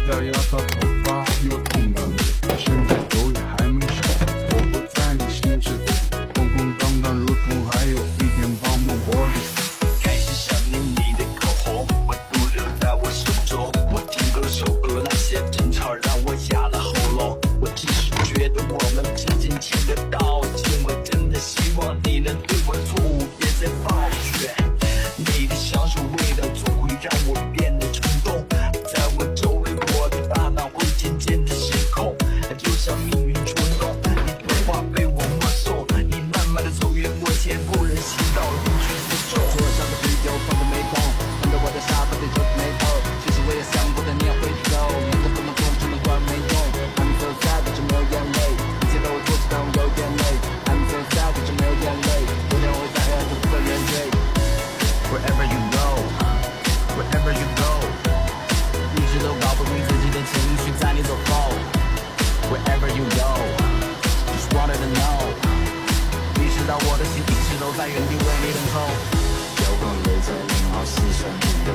掉牙刷，头发又痛到你，现在酒也还没少，我不在你心之中，空空荡荡如同还有一片泡沫玻璃。开始想念你的口红，我独留在我手中。我听够受够了那些争吵，让我哑了喉咙。我只是觉得我们之间欠个道歉，我真的希望你能对我错误别再抱怨。你的香水味道总会让我变得冲动，在我周围我的大脑会渐渐的失控，就像命运捉弄，你的话被我默诵，你慢慢的走远，我前不忍心到如去所中。桌上的啤酒放着没空，看着我的沙发对着眉头，其实我也想过的你要回头，你的不能控制能关没用。I'm so sad 可是没有眼泪，一切都会做起但我有点累。I'm so sad 可是没有眼泪，有天我会在黑暗中不断面对。Wherever you go, wherever you go， 一直都搞不明自己的情绪在你走后。Wherever you go, just wanted to know， 意识到我的心一直都在原地为你等候。阳光泪在0号4圈里的